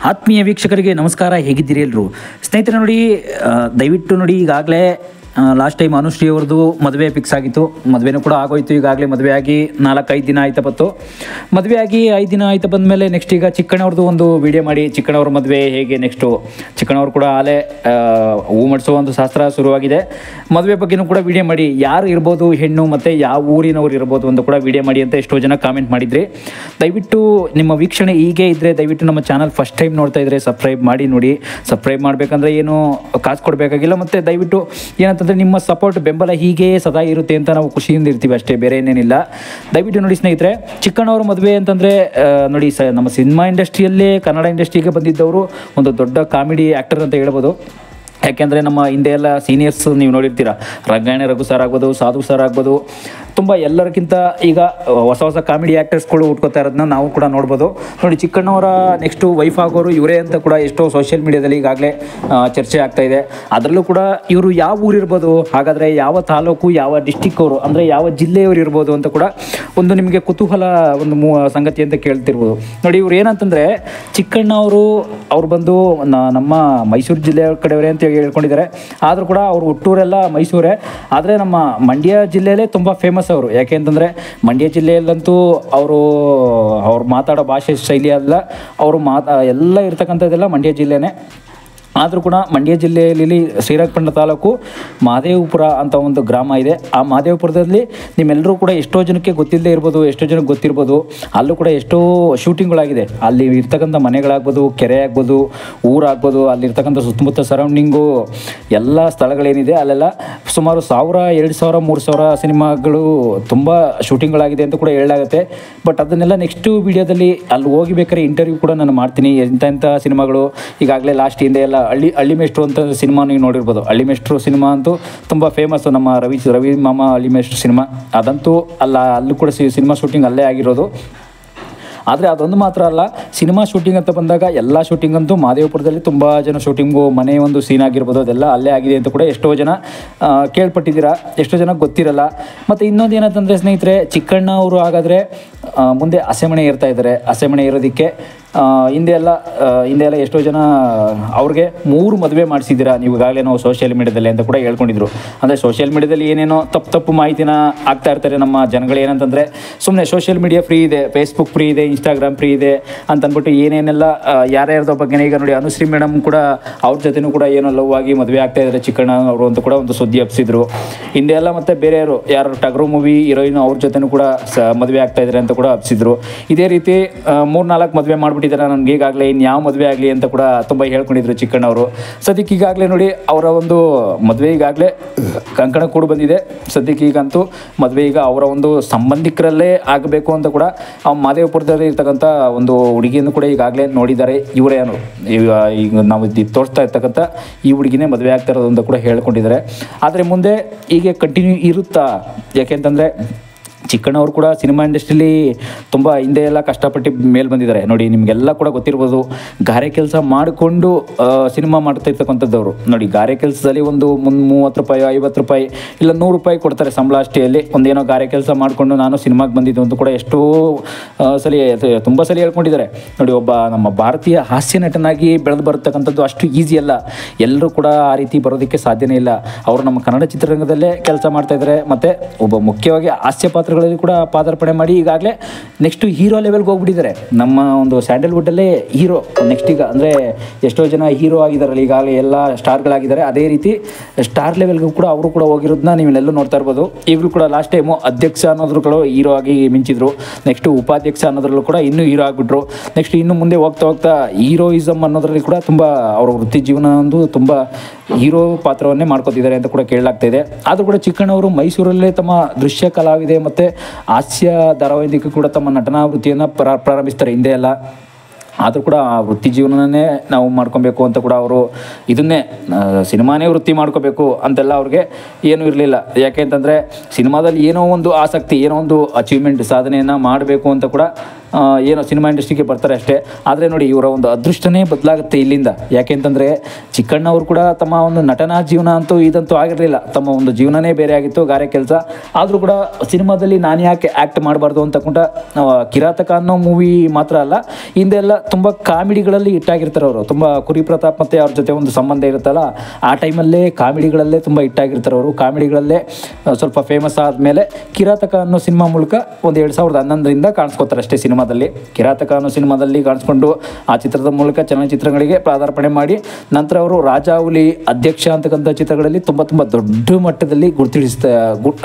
ಆತ್ಮೀಯ ವೀಕ್ಷಕರಿಗೆ ನಮಸ್ಕಾರ. ಹೇಗಿದ್ದೀರಿ ಎಲ್ಲರೂ ಸ್ನೇಹಿತರೆ? ನೋಡಿ, ದಯವಿಟ್ಟು ನೋಡಿ, ಈಗಾಗಲೇ ಲಾಸ್ಟ್ ಟೈಮ್ ಅನುಶ್ರೀ ಅವ್ರದ್ದು ಮದುವೆ ಫಿಕ್ಸ್ ಆಗಿತ್ತು. ಮದುವೆನೂ ಕೂಡ ಆಗೋಯ್ತು. ಈಗಾಗಲೇ ಮದುವೆ ಆಗಿ 4-5 ದಿನ ಆಯ್ತಾ ಬಂತು. ಮದುವೆ ಆಗಿ 5 ದಿನ ಆಯ್ತಾ ಬಂದಮೇಲೆ ನೆಕ್ಸ್ಟ್ ಈಗ ಚಿಕ್ಕಣ್ಣವ್ರದ್ದು ಒಂದು ವಿಡಿಯೋ ಮಾಡಿ, ಚಿಕ್ಕಣ್ಣವ್ರ ಮದುವೆ ಹೇಗೆ ನೆಕ್ಸ್ಟು, ಚಿಕ್ಕಣ್ಣವ್ರು ಕೂಡ ಆಲೇ ಹೂ ಮಾಡಿಸೋ ಒಂದು ಶಾಸ್ತ್ರ ಶುರುವಾಗಿದೆ. ಮದುವೆ ಬಗ್ಗೆನೂ ಕೂಡ ವಿಡಿಯೋ ಮಾಡಿ, ಯಾರು ಇರ್ಬೋದು ಹೆಣ್ಣು ಮತ್ತು ಯಾವ ಊರಿನವ್ರು ಇರ್ಬೋದು ಅಂತ ಕೂಡ ವಿಡಿಯೋ ಮಾಡಿ ಅಂತ ಎಷ್ಟೋ ಜನ ಕಾಮೆಂಟ್ ಮಾಡಿದ್ರಿ. ದಯವಿಟ್ಟು ನಿಮ್ಮ ವೀಕ್ಷಣೆ ಹೀಗೆ ಇದ್ದರೆ ದಯವಿಟ್ಟು ನಮ್ಮ ಚಾನಲ್ ಫಸ್ಟ್ ಟೈಮ್ ನೋಡ್ತಾ ಇದ್ದರೆ ಸಬ್ಸ್ಕ್ರೈಬ್ ಮಾಡಿ ನೋಡಿ. ಸಬ್ಸ್ಕ್ರೈಬ್ ಮಾಡಬೇಕಂದ್ರೆ ಏನು ಕಾಸು ಕೊಡಬೇಕಾಗಿಲ್ಲ. ಮತ್ತು ದಯವಿಟ್ಟು ಏನಂತಂದರೆ ನಿಮ್ಮ ಸಪೋರ್ಟ್ ಬೆಂಬಲ ಹೀಗೆ ಸದಾ ಇರುತ್ತೆ ಅಂತ ನಾವು ಖುಷಿಯಿಂದ ಇರ್ತೀವಿ ಅಷ್ಟೇ, ಬೇರೆ ಏನೇನಿಲ್ಲ. ದಯವಿಟ್ಟು ನೋಡಿ ಸ್ನೇಹಿತರೆ, ಚಿಕ್ಕಣ್ಣವ್ರ ಮದುವೆ ಅಂತಂದರೆ ನೋಡಿ, ನಮ್ಮ ಸಿನಿಮಾ ಇಂಡಸ್ಟ್ರಿಯಲ್ಲೇ ಕನ್ನಡ ಇಂಡಸ್ಟ್ರಿಗೆ ಬಂದಿದ್ದವರು ಒಂದು ದೊಡ್ಡ ಕಾಮಿಡಿ ಆ್ಯಕ್ಟರ್ ಅಂತ ಹೇಳ್ಬೋದು. ಯಾಕೆಂದರೆ ನಮ್ಮ ಹಿಂದೆ ಎಲ್ಲ ಸೀನಿಯರ್ಸ್ ನೀವು ನೋಡಿರ್ತೀರ, ರಂಗಾಯಣ ರಘು ಸರ್ ಆಗ್ಬೋದು, ಸಾಧು ಸರ್ ಆಗ್ಬೋದು, ತುಂಬ ಎಲ್ಲರಿಗಿಂತ ಈಗ ಹೊಸ ಹೊಸ ಕಾಮಿಡಿ ಆ್ಯಕ್ಟರ್ಸ್ಗಳು ಹುಟ್ಕೋತಾ ಇರೋದನ್ನ ನಾವು ಕೂಡ ನೋಡ್ಬೋದು. ನೋಡಿ, ಚಿಕ್ಕಣ್ಣವರ ನೆಕ್ಸ್ಟು ವೈಫ್ ಆಗೋರು ಇವರೇ ಅಂತ ಕೂಡ ಎಷ್ಟೋ ಸೋಷಿಯಲ್ ಮೀಡಿಯಾದಲ್ಲಿ ಈಗಾಗಲೇ ಚರ್ಚೆ ಆಗ್ತಾಯಿದೆ. ಅದರಲ್ಲೂ ಕೂಡ ಇವರು ಯಾವ ಊರಿರ್ಬೋದು, ಹಾಗಾದರೆ ಯಾವ ತಾಲೂಕು, ಯಾವ ಡಿಸ್ಟಿಕ್ ಅವರು, ಅಂದರೆ ಯಾವ ಜಿಲ್ಲೆಯವರು ಇರ್ಬೋದು ಅಂತ ಕೂಡ ಒಂದು ನಿಮಗೆ ಕುತೂಹಲ ಒಂದು ಸಂಗತಿ ಅಂತ ಕೇಳ್ತಿರ್ಬೋದು. ನೋಡಿ, ಇವ್ರು ಏನಂತಂದರೆ ಚಿಕ್ಕಣ್ಣವರು ಅವ್ರು ಬಂದು ನಮ್ಮ ಮೈಸೂರು ಜಿಲ್ಲೆಯ ಕಡೆಯವರೇ ಅಂತ ಹೇಳ್ಕೊಂಡಿದ್ದಾರೆ. ಆದರೂ ಕೂಡ ಅವರು ಹುಟ್ಟೂರೆಲ್ಲ ಮೈಸೂರೇ. ಆದರೆ ನಮ್ಮ ಮಂಡ್ಯ ಜಿಲ್ಲೆಯಲ್ಲೇ ತುಂಬ ಫೇಮಸ್ ಅವರು. ಯಾಕೆ ಅಂತಂದರೆ ಮಂಡ್ಯ ಜಿಲ್ಲೆಯಲ್ಲಂತೂ ಅವ್ರು ಮಾತಾಡೋ ಭಾಷೆ ಶೈಲಿ ಅಲ್ಲ, ಅವರು ಎಲ್ಲ ಇರ್ತಕ್ಕಂಥದ್ದೆಲ್ಲ ಮಂಡ್ಯ ಜಿಲ್ಲೆನೇ. ಆದರೂ ಕೂಡ ಮಂಡ್ಯ ಜಿಲ್ಲೆಯಲ್ಲಿ ಶ್ರೀರಂಗಪಟ್ಟಣ ತಾಲೂಕು ಮಹದೇವಪುರ ಅಂತ ಒಂದು ಗ್ರಾಮ ಇದೆ. ಆ ಮಹದೇವಪುರದಲ್ಲಿ ನಿಮ್ಮೆಲ್ಲರೂ ಕೂಡ ಎಷ್ಟೋ ಜನಕ್ಕೆ ಗೊತ್ತಿಲ್ಲದೆ ಇರ್ಬೋದು, ಎಷ್ಟೋ ಜನಕ್ಕೆ ಗೊತ್ತಿರ್ಬೋದು. ಅಲ್ಲೂ ಕೂಡ ಎಷ್ಟೋ ಶೂಟಿಂಗ್ಗಳಾಗಿದೆ. ಅಲ್ಲಿ ಇರ್ತಕ್ಕಂಥ ಮನೆಗಳಾಗ್ಬೋದು, ಕೆರೆ ಆಗ್ಬೋದು, ಊರಾಗ್ಬೋದು, ಅಲ್ಲಿರ್ತಕ್ಕಂಥ ಸುತ್ತಮುತ್ತ ಸರೌಂಡಿಂಗು ಎಲ್ಲ ಸ್ಥಳಗಳೇನಿದೆ ಅಲ್ಲೆಲ್ಲ ಸುಮಾರು 1000, 2000, 3000 ಸಿನಿಮಾಗಳು ತುಂಬ ಶೂಟಿಂಗ್ಗಳಾಗಿದೆ ಅಂತ ಕೂಡ ಹೇಳಲಾಗುತ್ತೆ. ಬಟ್ ಅದನ್ನೆಲ್ಲ ನೆಕ್ಸ್ಟ್ ವೀಡಿಯೋದಲ್ಲಿ ಅಲ್ಲಿ ಹೋಗಿ ಬೇಕಾದ್ರೆ ಇಂಟರ್ವ್ಯೂ ಕೂಡ ನಾನು ಮಾಡ್ತೀನಿ. ಎಂಥ ಸಿನಿಮಾಗಳು ಈಗಾಗಲೇ ಲಾಸ್ಟ್ ಹಿಂದೆ ಎಲ್ಲ ಹಳ್ಳಿ ಮೇಷ್ಟ್ರು ಅಂತ ಸಿನಿಮಾ ನೀವು ನೋಡಿರ್ಬೋದು. ಹಳ್ಳಿ ಮೇಷ್ಟ್ರು ಸಿನಿಮಾ ಅಂತೂ ತುಂಬ ಫೇಮಸ್ಸು. ನಮ್ಮ ರವಿ ಮಾಮ ಹಳ್ಳಿ ಮೇಷ್ಟ್ರು ಸಿನಿಮಾ ಅದಂತೂ ಅಲ್ಲೂ ಕೂಡ ಸಿನಿಮಾ ಶೂಟಿಂಗ್ ಅಲ್ಲೇ ಆಗಿರೋದು. ಆದರೆ ಅದೊಂದು ಮಾತ್ರ ಅಲ್ಲ, ಸಿನಿಮಾ ಶೂಟಿಂಗ್ ಅಂತ ಬಂದಾಗ ಎಲ್ಲ ಶೂಟಿಂಗ್ ಅಂತೂ ಮಹದೇವಪುರದಲ್ಲಿ ತುಂಬ ಜನ ಶೂಟಿಂಗು, ಮನೆ ಒಂದು ಸೀನ್ ಆಗಿರ್ಬೋದು, ಅದೆಲ್ಲ ಅಲ್ಲೇ ಆಗಿದೆ ಅಂತ ಕೂಡ ಎಷ್ಟೋ ಜನ ಕೇಳ್ಪಟ್ಟಿದ್ದೀರಾ, ಎಷ್ಟೋ ಜನ ಗೊತ್ತಿರಲ್ಲ. ಮತ್ತು ಇನ್ನೊಂದು ಏನಂತಂದರೆ ಸ್ನೇಹಿತರೆ, ಚಿಕ್ಕಣ್ಣ ಅವರು ಹಾಗಾದರೆ ಮುಂದೆ ಹಸೆಮಣೆ ಇರ್ತಾ ಇದ್ದಾರೆ. ಹಸೆಮಣೆ ಇರೋದಕ್ಕೆ ಹಿಂದೆ ಎಲ್ಲ ಎಷ್ಟೋ ಜನ ಅವ್ರಿಗೆ 3 ಮದುವೆ ಮಾಡಿಸಿದ್ದೀರಾ ನೀವು ಈಗಾಗಲೇ ನಾವು ಸೋಷಿಯಲ್ ಮೀಡಿಯಾದಲ್ಲಿ ಅಂತ ಕೂಡ ಹೇಳ್ಕೊಂಡಿದ್ರು. ಅಂದರೆ ಸೋಷಿಯಲ್ ಮೀಡಿಯಾದಲ್ಲಿ ಏನೇನೋ ತಪ್ಪು ಮಾಹಿತಿನ ಆಗ್ತಾ ಇರ್ತಾರೆ ನಮ್ಮ ಜನಗಳು. ಏನಂತಂದರೆ ಸುಮ್ಮನೆ ಸೋಷಿಯಲ್ ಮೀಡಿಯಾ ಫ್ರೀ ಇದೆ, ಫೇಸ್ಬುಕ್ ಫ್ರೀ ಇದೆ, ಇನ್ಸ್ಟಾಗ್ರಾಮ್ ಫ್ರೀ ಇದೆ ಅಂತಂದ್ಬಿಟ್ಟು ಏನೇನೆಲ್ಲ ಯಾರ್ಯಾರ್ದೋ ಬಗ್ಗೆ. ಈಗ ನೋಡಿ, ಅನುಶ್ರೀ ಮೇಡಮ್ ಕೂಡ ಅವ್ರ ಜೊತೆನೂ ಕೂಡ ಏನೋ ಲವ್ ಆಗಿ ಮದುವೆ ಆಗ್ತಾ ಇದ್ದಾರೆ ಚಿಕ್ಕಣ್ಣ ಅವರು ಅಂತ ಕೂಡ ಒಂದು ಸುದ್ದಿ ಹಬ್ಸಿದ್ರು ಹಿಂದೆ ಎಲ್ಲ. ಮತ್ತು ಬೇರೆಯವರು ಯಾರು ಟಗರು ಮೂವಿ ಹೀರೋಯಿನ್ ಅವ್ರ ಜೊತೆನೂ ಕೂಡ ಮದುವೆ ಆಗ್ತಾ ಇದ್ದಾರೆ ಅಂತ ಕೂಡ ಹಬ್ಸಿದ್ರು. ಇದೇ ರೀತಿ 3-4 ಮದುವೆ ಮಾಡಿಬಿಟ್ಟಿದ್ದಾರೆ. ನನಗೆ ಈಗಾಗಲೇ ಇನ್ಯಾವ ಮದುವೆ ಆಗಲಿ ಅಂತ ಕೂಡ ತುಂಬ ಹೇಳ್ಕೊಂಡಿದ್ರು ಚಿಕ್ಕಣ್ಣವರು. ಸದ್ಯಕ್ಕೆ ಈಗಾಗಲೇ ನೋಡಿ, ಅವರ ಒಂದು ಮದುವೆ ಈಗಾಗಲೇ ಕಂಕಣ ಕೂಡ ಬಂದಿದೆ. ಸದ್ಯಕ್ಕೆ ಈಗಂತೂ ಮದುವೆ ಈಗ ಅವರ ಒಂದು ಸಂಬಂಧಿಕರಲ್ಲೇ ಆಗಬೇಕು ಅಂತ ಕೂಡ ಮಹದೇವಪುರದಲ್ಲಿ ಇರ್ತಕ್ಕಂಥ ಒಂದು ಹುಡುಗಿಯನ್ನು ಕೂಡ ಈಗಾಗಲೇ ನೋಡಿದ್ದಾರೆ. ಇವರೇ ಈಗ ನಾವು ತೋರಿಸ್ತಾ ಇರ್ತಕ್ಕಂಥ ಈ ಹುಡುಗಿನೇ ಮದುವೆ ಆಗ್ತಾ ಇರೋದು ಅಂತ ಕೂಡ ಹೇಳ್ಕೊಂಡಿದ್ದಾರೆ. ಆದರೆ ಮುಂದೆ ಹೀಗೆ ಕಂಟಿನ್ಯೂ ಇರುತ್ತಾ? ಯಾಕೆಂತಂದರೆ ಚಿಕ್ಕಣ್ಣವ್ರು ಕೂಡ ಸಿನಿಮಾ ಇಂಡಸ್ಟ್ರಿಲಿ ತುಂಬ ಹಿಂದೆ ಎಲ್ಲ ಕಷ್ಟಪಟ್ಟು ಮೇಲೆ ಬಂದಿದ್ದಾರೆ. ನೋಡಿ, ನಿಮಗೆಲ್ಲ ಕೂಡ ಗೊತ್ತಿರ್ಬೋದು, ಗಾರೆ ಕೆಲಸ ಮಾಡಿಕೊಂಡು ಸಿನಿಮಾ ಮಾಡ್ತಾ ಇರ್ತಕ್ಕಂಥದ್ದವರು. ನೋಡಿ, ಗಾರೆ ಕೆಲಸದಲ್ಲಿ ಒಂದು 30 ರೂಪಾಯಿ, 50 ರೂಪಾಯಿ, ಇಲ್ಲ 100 ರೂಪಾಯಿ ಕೊಡ್ತಾರೆ ಸಂಬಳ ಅಷ್ಟೇಯಲ್ಲಿ. ಒಂದೇನೋ ಗಾರೆ ಕೆಲಸ ಮಾಡಿಕೊಂಡು ನಾನು ಸಿನಿಮಾಗೆ ಬಂದಿದ್ದು ಅಂತ ಕೂಡ ಎಷ್ಟೋ ತುಂಬ ಸಲ ಹೇಳ್ಕೊಂಡಿದ್ದಾರೆ. ನೋಡಿ, ಒಬ್ಬ ನಮ್ಮ ಭಾರತೀಯ ಹಾಸ್ಯ ನಟನಾಗಿ ಬೆಳೆದು ಬರತಕ್ಕಂಥದ್ದು ಅಷ್ಟು ಈಸಿ ಅಲ್ಲ. ಎಲ್ಲರೂ ಕೂಡ ಆ ರೀತಿ ಬರೋದಕ್ಕೆ ಸಾಧ್ಯನೇ ಇಲ್ಲ. ಅವರು ನಮ್ಮ ಕನ್ನಡ ಚಿತ್ರರಂಗದಲ್ಲೇ ಕೆಲಸ ಮಾಡ್ತಾಯಿದ್ದಾರೆ. ಮತ್ತು ಒಬ್ಬ ಮುಖ್ಯವಾಗಿ ಹಾಸ್ಯ ಪಾತ್ರಗಳಲ್ಲಿ ಕೂಡ ಪಾದಾರ್ಪಣೆ ಮಾಡಿ ಈಗಾಗಲೇ ನೆಕ್ಸ್ಟ್ ಹೀರೋ ಲೆವೆಲ್ಗೆ ಹೋಗ್ಬಿಟ್ಟಿದ್ದಾರೆ. ನಮ್ಮ ಒಂದು ಸ್ಯಾಂಡಲ್ವುಡ್ಡಲ್ಲೇ ಹೀರೋ ನೆಕ್ಸ್ಟ್ ಈಗ ಅಂದರೆ ಎಷ್ಟೋ ಜನ ಹೀರೋ ಆಗಿದ್ದಾರಲ್ಲ, ಈಗಾಗಲೇ ಎಲ್ಲ ಸ್ಟಾರ್ಗಳಾಗಿದ್ದಾರೆ. ಅದೇ ರೀತಿ ಸ್ಟಾರ್ ಲೆವೆಲ್ಗೂ ಕೂಡ ಅವರು ಕೂಡ ಹೋಗಿರೋದನ್ನ ನೀವೆಲ್ಲೂ ನೋಡ್ತಾ ಇರ್ಬೋದು. ಈಗಲೂ ಕೂಡ ಲಾಸ್ಟ್ ಟೈಮು ಅಧ್ಯಕ್ಷ ಅನ್ನೋದ್ರುಗಳು ಹೀರೋ ಆಗಿ ಮಿಂಚಿದ್ರು. ನೆಕ್ಸ್ಟು ಉಪಾಧ್ಯಕ್ಷ ಅನ್ನೋದ್ರಲ್ಲೂ ಕೂಡ ಇನ್ನೂ ಹೀರೋ ಆಗಿಬಿಟ್ರು. ನೆಕ್ಸ್ಟ್ ಇನ್ನು ಮುಂದೆ ಹೋಗ್ತಾ ಹೀರೋಯಿಸಮ್ ಅನ್ನೋದ್ರಲ್ಲಿ ಕೂಡ ತುಂಬ ಅವರ ವೃತ್ತಿ ಜೀವನ ಒಂದು ತುಂಬ ಹೀರೋ ಪಾತ್ರವನ್ನೇ ಮಾಡ್ಕೊತಿದ್ದಾರೆ ಅಂತ ಕೂಡ ಕೇಳಲಾಗ್ತಾಯಿದೆ. ಆದರೂ ಕೂಡ ಚಿಕ್ಕಣ್ಣವರು ಮೈಸೂರಲ್ಲೇ ತಮ್ಮ ದೃಶ್ಯ ಕಲಾವಿದೆ ಮತ್ತು ಹಾಸ್ಯ ಧಾರಾವಾಹಿಕ ಕೂಡ ತಮ್ಮ ನಟನಾ ವೃತ್ತಿಯನ್ನು ಪ್ರಾರಂಭಿಸ್ತಾರೆ ಹಿಂದೆ ಎಲ್ಲ. ಆದರೂ ಕೂಡ ಆ ವೃತ್ತಿ ಜೀವನನೇ ನಾವು ಮಾಡ್ಕೊಬೇಕು ಅಂತ ಕೂಡ ಅವರು ಇದನ್ನೇ ಸಿನಿಮಾನೇ ವೃತ್ತಿ ಮಾಡ್ಕೋಬೇಕು ಅಂತೆಲ್ಲ ಅವ್ರಿಗೆ ಏನೂ ಇರಲಿಲ್ಲ. ಯಾಕೆ ಅಂತಂದರೆ ಸಿನಿಮಾದಲ್ಲಿ ಏನೋ ಒಂದು ಆಸಕ್ತಿ, ಏನೋ ಒಂದು ಅಚೀವ್ಮೆಂಟ್ ಸಾಧನೆಯನ್ನು ಮಾಡಬೇಕು ಅಂತ ಕೂಡ ಏನೋ ಸಿನಿಮಾ ಇಂಡಸ್ಟ್ರಿಗೆ ಬರ್ತಾರೆ ಅಷ್ಟೇ. ಆದರೆ ನೋಡಿ ಇವರ ಒಂದು ಅದೃಷ್ಟನೇ ಬದಲಾಗುತ್ತೆ ಇಲ್ಲಿಂದ. ಯಾಕೆಂತಂದರೆ ಚಿಕ್ಕಣ್ಣ ಅವರು ಕೂಡ ತಮ್ಮ ಒಂದು ನಟನಾ ಜೀವನ ಅಂತೂ ಇದಂತೂ ಆಗಿರಲಿಲ್ಲ, ತಮ್ಮ ಒಂದು ಜೀವನನೇ ಬೇರೆ ಆಗಿತ್ತು, ಗಾರೆ ಕೆಲಸ. ಆದರೂ ಕೂಡ ಸಿನಿಮಾದಲ್ಲಿ ನಾನು ಯಾಕೆ ಆ್ಯಕ್ಟ್ ಮಾಡಬಾರ್ದು ಅಂತಕೊಂಡ ಕಿರಾತಕ ಅನ್ನೋ ಮೂವಿ ಮಾತ್ರ ಅಲ್ಲ, ಹಿಂದೆಲ್ಲ ತುಂಬ ಕಾಮಿಡಿಗಳಲ್ಲಿ ಹಿಟ್ಟಾಗಿರ್ತಾರೆ ಅವರು. ತುಂಬ ಕುರಿ ಪ್ರತಾಪ್ ಮತ್ತು ಅವ್ರ ಜೊತೆ ಒಂದು ಸಂಬಂಧ ಇರುತ್ತಲ್ಲ, ಆ ಟೈಮಲ್ಲೇ ಕಾಮಿಡಿಗಳಲ್ಲೇ ತುಂಬ ಹಿಟ್ಟಾಗಿರ್ತಾರೆ ಅವರು. ಕಾಮಿಡಿಗಳಲ್ಲೇ ಸ್ವಲ್ಪ ಫೇಮಸ್ ಆದಮೇಲೆ ಕಿರಾತಕ ಅನ್ನೋ ಸಿನಿಮಾ ಮೂಲಕ ಒಂದು 2011ರಿಂದ ಕಾಣಿಸ್ಕೋತಾರೆ ಅಷ್ಟೇ ಸಿನಿಮಾದಲ್ಲಿ. ಕಿರಾತಕ ಅನ್ನೋ ಸಿನಿಮಾದಲ್ಲಿ ಕಾಣಿಸ್ಕೊಂಡು ಆ ಚಿತ್ರದ ಮೂಲಕ ಚಲನಚಿತ್ರಗಳಿಗೆ ಪಾದಾರ್ಪಣೆ ಮಾಡಿ ನಂತರ ಅವರು ರಾಜ ಹುಲಿ, ಅಧ್ಯಕ್ಷ ಅಂತಕ್ಕಂಥ ಚಿತ್ರಗಳಲ್ಲಿ ತುಂಬ ತುಂಬ ದೊಡ್ಡ ಮಟ್ಟದಲ್ಲಿ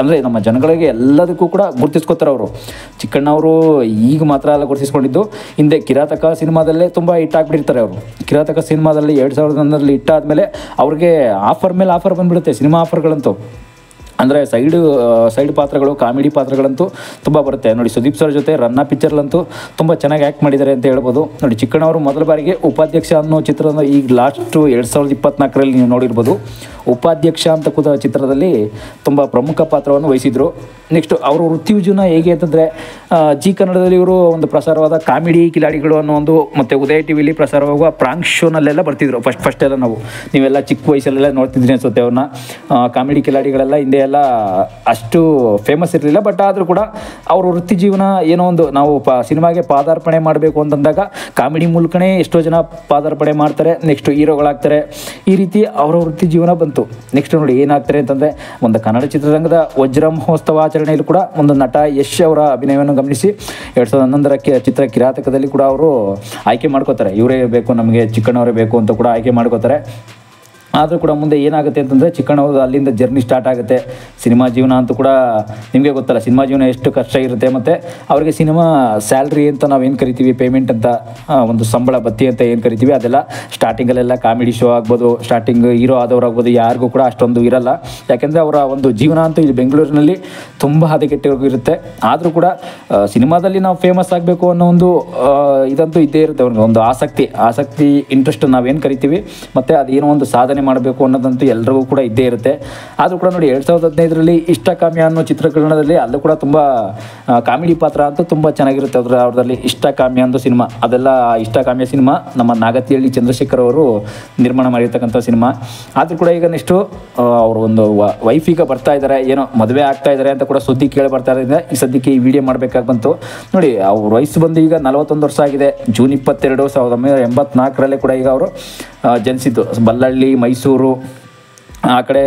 ಅಂದರೆ ನಮ್ಮ ಜನಗಳಿಗೆ ಎಲ್ಲದಕ್ಕೂ ಕೂಡ ಗುರುತಿಸ್ಕೋತಾರೆ ಅವರು. ಚಿಕ್ಕಣ್ಣ ಅವರು ಈಗ ಮಾತ್ರ ಎಲ್ಲ ಗುರುತಿಸ್ಕೊಂಡಿದ್ದು, ಹಿಂದೆ ಕಿರಾತಕ ಸಿನಿಮಾದಲ್ಲೇ ತುಂಬ ಹಿಟ್ಟಾಗ್ಬಿಟ್ಟಿರ್ತಾರೆ ಅವರು. ಕಿರಾತಕ ಸಿನಿಮಾದಲ್ಲಿ 2011ರಲ್ಲಿ ಹಿಟ್ಟಾದಮೇಲೆ ಅವ್ರಿಗೆ ಆಫರ್ ಮೇಲೆ ಆಫರ್ ಬಂದುಬಿಡುತ್ತೆ, ಸಿನಿಮಾ ಆಫರ್ಗಳಂತೂ. ಅಂದರೆ ಸೈಡ್ ಪಾತ್ರಗಳು, ಕಾಮಿಡಿ ಪಾತ್ರಗಳಂತೂ ತುಂಬ ಬರುತ್ತೆ ನೋಡಿ. ಸುದೀಪ್ ಸರ್ ಜೊತೆ ರನ್ನ ಪಿಕ್ಚರ್ಲಂತೂ ತುಂಬ ಚೆನ್ನಾಗಿ ಆ್ಯಕ್ಟ್ ಮಾಡಿದ್ದಾರೆ ಅಂತ ಹೇಳ್ಬೋದು ನೋಡಿ. ಚಿಕ್ಕಣ್ಣ ಅವರು ಮೊದಲ ಬಾರಿಗೆ ಉಪಾಧ್ಯಕ್ಷ ಅನ್ನೋ ಚಿತ್ರದ ಈಗ ಲಾಸ್ಟು 2024ರಲ್ಲಿ ನೀವು ನೋಡಿರ್ಬೋದು. ಉಪಾಧ್ಯಕ್ಷ ಅಂತ ಚಿತ್ರದಲ್ಲಿ ತುಂಬ ಪ್ರಮುಖ ಪಾತ್ರವನ್ನು ವಹಿಸಿದರು. ನೆಕ್ಸ್ಟು ಅವರು ವೃತ್ತಿ ಜೀವನ ಹೇಗೆ ಅಂತಂದರೆ, ಜಿ ಕನ್ನಡದಲ್ಲಿ ಇವರು ಒಂದು ಪ್ರಸಾರವಾದ ಕಾಮಿಡಿ ಕಿಲಾಡಿಗಳು ಅನ್ನೋ ಒಂದು, ಮತ್ತು ಉದಯ ಟಿ ವಿಲಿ ಪ್ರಸಾರವಾಗುವ ಪ್ರಾಂಕ್ ಶೋನಲ್ಲೆಲ್ಲ ಬರ್ತಿದ್ರು ಫಸ್ಟ್ ಎಲ್ಲ. ನೀವೆಲ್ಲ ಚಿಕ್ಕ ವಯಸ್ಸಲ್ಲೆಲ್ಲ ನೋಡ್ತಿದ್ರಿ ಅನ್ಸುತ್ತೆ ಅವ್ರನ್ನ. ಕಾಮಿಡಿ ಕಿಲಾಡಿಗಳೆಲ್ಲ ಹಿಂದೆ ಎಲ್ಲ ಅಷ್ಟು ಫೇಮಸ್ ಇರಲಿಲ್ಲ, ಬಟ್ ಆದರೂ ಕೂಡ ಅವರು ವೃತ್ತಿ ಜೀವನ ಏನೋ ಒಂದು, ನಾವು ಸಿನಿಮಾಗೆ ಪಾದಾರ್ಪಣೆ ಮಾಡಬೇಕು ಅಂತಂದಾಗ ಕಾಮಿಡಿ ಮೂಲಕನೇ ಎಷ್ಟೋ ಜನ ಪಾದಾರ್ಪಣೆ ಮಾಡ್ತಾರೆ, ನೆಕ್ಸ್ಟ್ ಹೀರೋಗಳಾಗ್ತಾರೆ. ಈ ರೀತಿ ಅವರ ವೃತ್ತಿ ಜೀವನ ಬಂತು. ನೆಕ್ಸ್ಟ್ ನೋಡಿ ಏನಾಗ್ತಾರೆ ಅಂತಂದರೆ, ಒಂದು ಕನ್ನಡ ಚಿತ್ರರಂಗದ ವಜ್ರ ಮಹೋತ್ಸವ ಆಚರಣೆಯಲ್ಲಿ ಕೂಡ ಒಂದು ನಟ ಯಶ್ ಅವರ ಅಭಿನಯವನ್ನು ಗಮನಿಸಿ 2011ರ ಚಿತ್ರ ಕಿರಾತಕದಲ್ಲಿ ಕೂಡ ಅವರು ಆಯ್ಕೆ ಮಾಡ್ಕೋತಾರೆ. ಇವರೇ ಬೇಕು ನಮಗೆ, ಚಿಕ್ಕಣ್ಣವರೇ ಬೇಕು ಅಂತ ಕೂಡ ಆಯ್ಕೆ ಮಾಡ್ಕೋತಾರೆ. ಆದರೂ ಕೂಡ ಮುಂದೆ ಏನಾಗುತ್ತೆ ಅಂತಂದರೆ, ಚಿಕ್ಕಣ್ಣವ್ರದ್ದು ಅಲ್ಲಿಂದ ಜರ್ನಿ ಸ್ಟಾರ್ಟ್ ಆಗುತ್ತೆ. ಸಿನಿಮಾ ಜೀವನ ಅಂತೂ ಕೂಡ ನಿಮಗೆ ಗೊತ್ತಲ್ಲ, ಸಿನಿಮಾ ಜೀವನ ಎಷ್ಟು ಕಷ್ಟ ಇರುತ್ತೆ. ಮತ್ತು ಅವರಿಗೆ ಸಿನಿಮಾ ಸ್ಯಾಲ್ರಿ ಅಂತ ನಾವು ಏನು ಕರಿತೀವಿ, ಪೇಮೆಂಟ್ ಅಂತ, ಒಂದು ಸಂಬಳ ಬತ್ತಿ ಅಂತ ಏನು ಕರಿತೀವಿ, ಅದೆಲ್ಲ ಸ್ಟಾರ್ಟಿಂಗಲ್ಲೆಲ್ಲ ಕಾಮಿಡಿ ಶೋ ಆಗ್ಬೋದು, ಸ್ಟಾರ್ಟಿಂಗ್ ಹೀರೋ ಆದವರಾಗ್ಬೋದು, ಯಾರಿಗೂ ಕೂಡ ಅಷ್ಟೊಂದು ಇರಲ್ಲ. ಯಾಕೆಂದರೆ ಅವರ ಒಂದು ಜೀವನ ಅಂತೂ ಇಲ್ಲಿ ಬೆಂಗಳೂರಿನಲ್ಲಿ ತುಂಬ ಹದಗೆಟ್ಟಿರುತ್ತೆ. ಆದರೂ ಕೂಡ ಸಿನಿಮಾದಲ್ಲಿ ನಾವು ಫೇಮಸ್ ಆಗಬೇಕು ಅನ್ನೋ ಒಂದು ಇದಂತೂ ಇದ್ದೇ ಇರುತ್ತೆ ಅವ್ರಿಗೆ, ಒಂದು ಆಸಕ್ತಿ ಇಂಟ್ರೆಸ್ಟ್ ನಾವೇನು ಕರಿತೀವಿ, ಮತ್ತು ಅದೇನೋ ಒಂದು ಸಾಧನೆ ಮಾಡಬೇಕು ಅನ್ನೋದಂತೂ ಎಲ್ಲರಿಗೂ ಕೂಡ ಇದ್ದೇ ಇರುತ್ತೆ. ಆದರೂ ಕೂಡ ನೋಡಿ 2015ರಲ್ಲಿ ಇಷ್ಟಕಾಮ್ಯ ಅನ್ನೋ ಚಿತ್ರಕರಣದಲ್ಲಿ ಅಲ್ಲೂ ಕೂಡ ತುಂಬ ಕಾಮಿಡಿ ಪಾತ್ರ ಅಂತೂ ತುಂಬ ಚೆನ್ನಾಗಿರುತ್ತೆ ಅವ್ರದಲ್ಲಿ. ಇಷ್ಟಕಾಮ್ಯ ಅನ್ನೋ ಸಿನಿಮಾ, ಅದೆಲ್ಲ ಇಷ್ಟಕಾಮ್ಯ ಸಿನಿಮಾ ನಮ್ಮ ನಾಗತಿಹಳ್ಳಿ ಚಂದ್ರಶೇಖರ್ ಅವರು ನಿರ್ಮಾಣ ಮಾಡಿರ್ತಕ್ಕಂಥ ಸಿನಿಮಾ. ಆದರೂ ಕೂಡ ಈಗ ನೆಕ್ಸ್ಟು ಅವರು ಒಂದು ವೈಫ್ ಈಗ ಬರ್ತಾ ಇದ್ದಾರೆ, ಏನೋ ಮದುವೆ ಆಗ್ತಾ ಇದ್ದಾರೆ ಅಂತ ಕೂಡ ಸುದ್ದಿ ಕೇಳಿ ಬರ್ತಾ ಇದ್ದಾರೆ. ಈ ಸದ್ಯಕ್ಕೆ ಈ ವಿಡಿಯೋ ಮಾಡಬೇಕಾಗಿ ಬಂತು ನೋಡಿ. ಅವ್ರ ವಯಸ್ಸು ಬಂದು ಈಗ 41 ವರ್ಷ ಆಗಿದೆ. ಜೂನ್ 22, 1984ರಲ್ಲೇ ಕೂಡ ಈಗ ಅವರು ಜನಿಸಿದ್ದು. ಬಲ್ಲಳ್ಳಿ, ಮೈಸೂರು ಆ ಕಡೆ,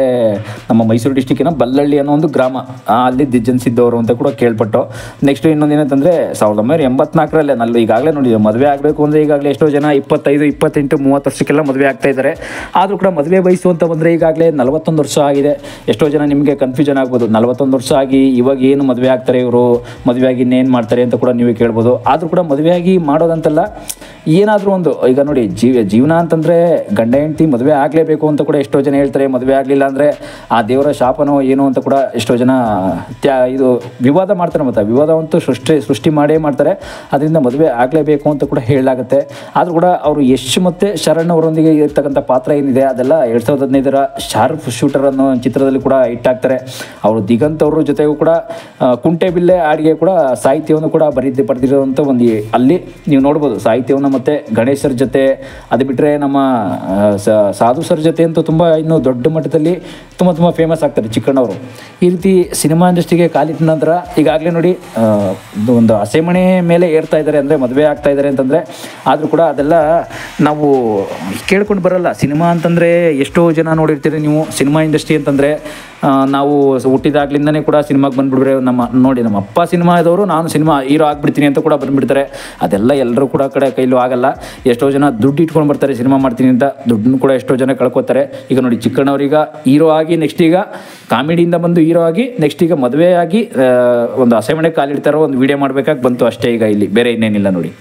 ನಮ್ಮ ಮೈಸೂರು ಡಿಸ್ಟಿಕ್ಕಿನ ಬಲ್ಲಳ್ಳಿ ಅನ್ನೋ ಒಂದು ಗ್ರಾಮ, ಅಲ್ಲಿ ಜನಿಸಿದ್ದವರು ಅಂತ ಕೂಡ ಕೇಳ್ಪಟ್ಟು. ನೆಕ್ಸ್ಟ್ ಇನ್ನೊಂದು ಏನಂತಂದರೆ, 1984ರಲ್ಲೇ ಈಗಾಗಲೇ ನೋಡಿ, ಮದುವೆ ಆಗಬೇಕು ಅಂದರೆ ಈಗಾಗಲೇ ಎಷ್ಟೋ ಜನ 25, 28, 30 ವರ್ಷಕ್ಕೆಲ್ಲ ಮದುವೆ ಆಗ್ತಾ ಇದ್ದಾರೆ. ಆದರೂ ಕೂಡ ಮದುವೆ ವಯಸ್ಸು ಅಂತ ಬಂದರೆ ಈಗಾಗಲೇ 41 ವರ್ಷ ಆಗಿದೆ. ಎಷ್ಟೋ ಜನ ನಿಮಗೆ ಕನ್ಫ್ಯೂಷನ್ ಆಗ್ಬೋದು, 41 ವರ್ಷ ಆಗಿ ಇವಾಗ ಏನು ಮದುವೆ ಆಗ್ತಾರೆ ಇವರು, ಮದುವೆಯಾಗಿ ಇನ್ನೇನು ಮಾಡ್ತಾರೆ ಅಂತ ಕೂಡ ನೀವೇ ಕೇಳ್ಬೋದು. ಆದರೂ ಕೂಡ ಮದುವೆಯಾಗಿ ಮಾಡೋದಂತಲ್ಲ, ಏನಾದರೂ ಒಂದು, ಈಗ ನೋಡಿ ಜೀವನ ಅಂತಂದರೆ ಗಂಡ ಹೆಂಡತಿ ಮದುವೆ ಆಗಲೇಬೇಕು ಅಂತ ಕೂಡ ಎಷ್ಟೋ ಜನ ಹೇಳ್ತಾರೆ. ಮದುವೆ ಆಗಲಿಲ್ಲ ಅಂದರೆ ಆ ದೇವರ ಶಾಪನೋ ಏನು ಅಂತ ಕೂಡ ಎಷ್ಟೋ ಜನ ಇದು ವಿವಾದ ಮಾಡ್ತಾರೆ. ಮತ್ತು ವಿವಾದವಂತೂ ಸೃಷ್ಟಿ ಮಾಡೇ ಮಾಡ್ತಾರೆ. ಅದರಿಂದ ಮದುವೆ ಆಗಲೇಬೇಕು ಅಂತ ಕೂಡ ಹೇಳಲಾಗುತ್ತೆ. ಆದರೂ ಕೂಡ ಅವರು ಯಶ್ ಮತ್ತು ಶರಣ್ ಅವರೊಂದಿಗೆ ಇರ್ತಕ್ಕಂಥ ಪಾತ್ರ ಏನಿದೆ, ಅದೆಲ್ಲ 2015ರ ಶಾರ್ಪ್ ಶೂಟರ್ ಅನ್ನೋ ಚಿತ್ರದಲ್ಲಿ ಕೂಡ ಹಿಟ್ಟಾಗ್ತಾರೆ. ಅವರು ದಿಗಂತ್ ಅವ್ರ ಜೊತೆಗೂ ಕೂಡ ಕುಂಟೆಬಿಲ್ಲೆ ಹಾಡಿಗೆ ಕೂಡ ಸಾಹಿತ್ಯವನ್ನು ಕೂಡ ಬರೆದಿರುವಂಥ ಒಂದು, ಅಲ್ಲಿ ನೀವು ನೋಡ್ಬೋದು ಸಾಹಿತ್ಯವನ್ನು. ಮತ್ತು ಗಣೇಶರ ಜೊತೆ, ಅದು ಬಿಟ್ಟರೆ ನಮ್ಮ ಸಾಧು ಸರ್ ಜೊತೆ ಅಂತೂ ತುಂಬ ಇನ್ನೂ ದೊಡ್ಡ ಮಟ್ಟದಲ್ಲಿ ತುಂಬ ಫೇಮಸ್ ಆಗ್ತಾರೆ ಚಿಕ್ಕಣ್ಣವರು. ಈ ರೀತಿ ಸಿನಿಮಾ ಇಂಡಸ್ಟ್ರಿಗೆ ಕಾಲಿಟ್ಟ ನಂತರ ಈಗಾಗಲೇ ನೋಡಿ ಒಂದು ಹಸೆಮಣೆ ಮೇಲೆ ಏರ್ತಾ ಇದ್ದಾರೆ, ಅಂದರೆ ಮದುವೆ ಆಗ್ತಾ ಇದ್ದಾರೆ ಅಂತಂದರೆ. ಆದರೂ ಕೂಡ ಅದೆಲ್ಲ ನಾವು ಕೇಳ್ಕೊಂಡು ಬರಲ್ಲ. ಸಿನಿಮಾ ಅಂತಂದರೆ ಎಷ್ಟೋ ಜನ ನೋಡಿರ್ತೀರಿ ನೀವು. ಸಿನಿಮಾ ಇಂಡಸ್ಟ್ರಿ ಅಂತಂದರೆ ನಾವು ಹುಟ್ಟಿದಾಗ್ಲಿಂದನೇ ಕೂಡ ಸಿನಿಮಾಗೆ ಬಂದುಬಿಡ್ರೆ, ನಮ್ಮ ಅಪ್ಪ ಸಿನಿಮಾ ಇದ್ದವರು, ನಾನು ಸಿನಿಮಾ ಹೀರೋ ಆಗಿಬಿಡ್ತೀನಿ ಅಂತ ಕೂಡ ಬಂದುಬಿಡ್ತಾರೆ. ಅದೆಲ್ಲ ಎಲ್ಲರೂ ಕೂಡ ಕೈಲೂ ಆಗಲ್ಲ. ಎಷ್ಟೋ ಜನ ದುಡ್ಡು ಇಟ್ಕೊಂಡು ಬರ್ತಾರೆ ಸಿನಿಮಾ ಮಾಡ್ತೀನಿ ಅಂತ, ದುಡ್ಡನ್ನು ಕೂಡ ಎಷ್ಟೋ ಜನ ಕಳ್ಕೊತಾರೆ. ಈಗ ನೋಡಿ ಚಿಕ್ಕಣ್ಣವ್ರೀಗ ಹೀರೋ ಆಗಿ, ನೆಕ್ಸ್ಟ್ ಈಗ ಕಾಮಿಡಿಯಿಂದ ಬಂದು ಹೀರೋ ಆಗಿ, ನೆಕ್ಸ್ಟ್ ಈಗ ಮದುವೆ ಆಗಿ ಒಂದು ಹಸೆಮಣೆ ಕಾಲಿಡ್ತಾರೋ ಒಂದು ವಿಡಿಯೋ ಮಾಡಬೇಕಾಗಿ ಬಂತು ಅಷ್ಟೇ. ಈಗ ಇಲ್ಲಿ ಬೇರೆ ಇನ್ನೇನಿಲ್ಲ ನೋಡಿ.